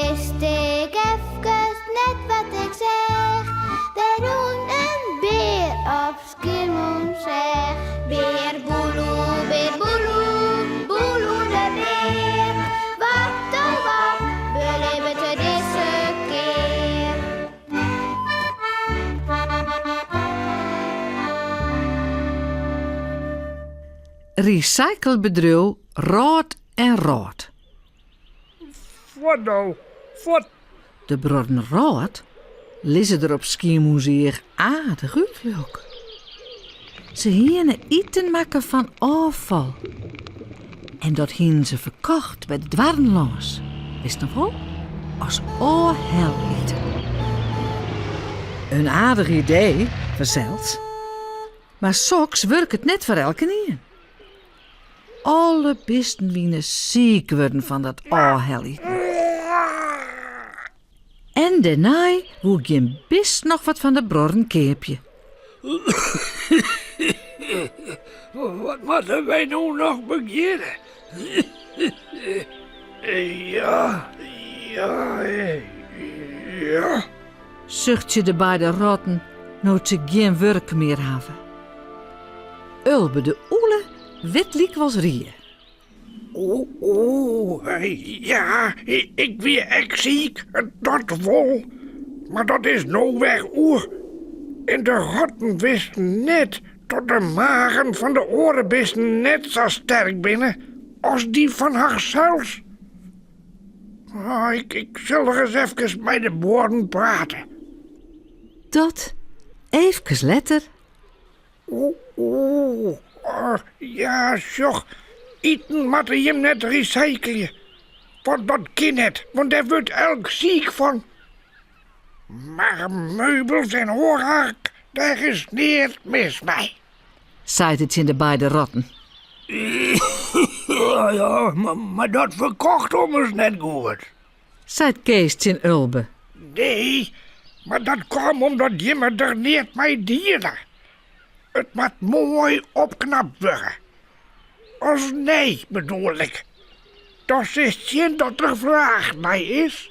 wist ik even net wat ik zeg. Daar doen een beer op Schiermonnikoog. Beer boeloe, boeloe de beer. Wat oh wat, beleven te deze keer. Recyclebedrijf Raad en Raad. Wat nou? Wat? De bronnen Raad lezen er op Schiermonnikoog aardig uit. Ze hielden eten maken van afval. En dat hielden ze verkocht bij de dwarrenlaars. Wist nog wel? Als oorhel eten. Een aardig idee, verzeld. Maar soks werkt het net voor elke niet. Alle bisten wienen ziek worden van dat oorhel eten. En daarna woe geen bist nog wat van de brorren keepje. Wat moeten wij nu nog beginnen? Ja. Zucht je de beide rotten, nooit ze geen werk meer hebben. Ulbe de oele witliek was rieën. Ja, ik weer echt ziek, dat wel. Maar dat is nou weg oer. En de rotten wisten net dat de magen van de orenbisten net zo sterk binnen als die van haarzelfs. Ik zal er eens even bij de boeren praten. Dat, even letter. Ja, zoch. Eten moet je hem net recyclen. Want dat kan net, want daar wordt elk ziek van. Maar meubels en hoorhaak, daar is niet mis bij. Zei het in de beide rotten. Ja, maar dat verkocht ons net goed. Zei Kees in Ulbe. Nee, maar dat kwam omdat je me er niet mee dieren. Het moet mooi opknapt worden. Als nee, bedoel ik. Dat is zin dat er vraag bij is.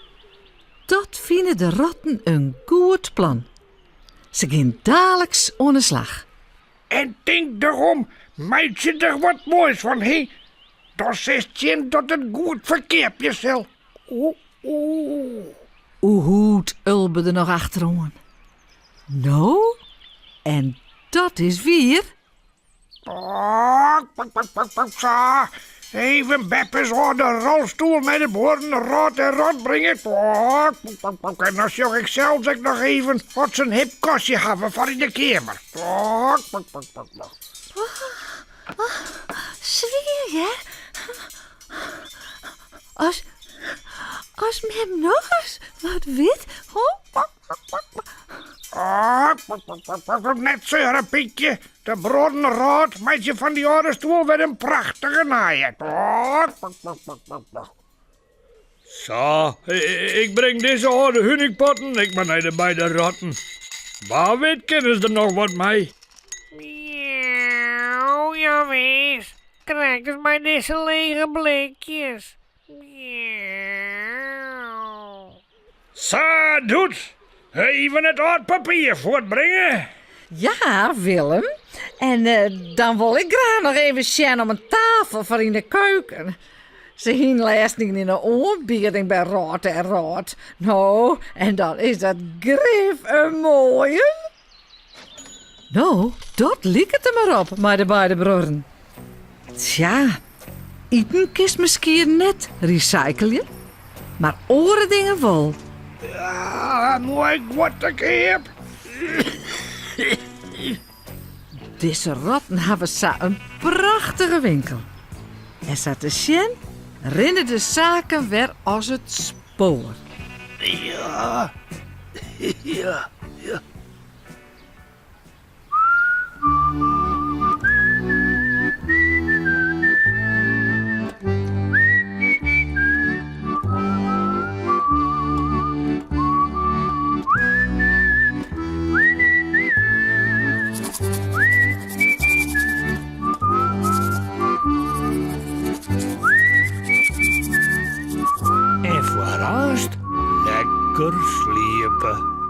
Dat vinden de rotten een goed plan. Ze gaan dadelijks aan de slag. En denk daarom, meid je er wat moois van, hé? Dat is zin dat het goed verkeerd zal. Hoe hoed Ulbe er nog achterom? Nou, en dat is weer... Zo, even beppes aan de rolstoel met de boeren rot en rot brengen. En dan zorg ik zelfs ook nog even wat zijn hip kostje hebben voor in de kamer. Zweer je? Als me nog eens wat wit... Net zeuren, Pietje. De brodenrood met je van die oude stoel weer een prachtige naaien. Zo, ik breng deze oude hunningpotten, ik ben naar de beide rotten. Waar weet kennis er nog wat mee? Miauw, ja wees. Krijg eens bij deze lege blikjes. Miauw. Zo, doet. Even het oud papier voortbrengen. Ja, Willem. En dan wil ik graag nog even zien om een tafel voor in de keuken. Ze hien laatst niet in een oorbieding bij Raad en Raad. Nou, en dan is dat grif een mooie. Nou, dat liek het er maar op, maar de beide broeren. Tja, eten kist misschien net recyclen, maar oren dingen wel. Ja, mooi wat ik heb. Deze rotten hebben zo een prachtige winkel. En zat te zien, rennen de zaken weer als het spoor. Ja. En verrast lekker sliepen.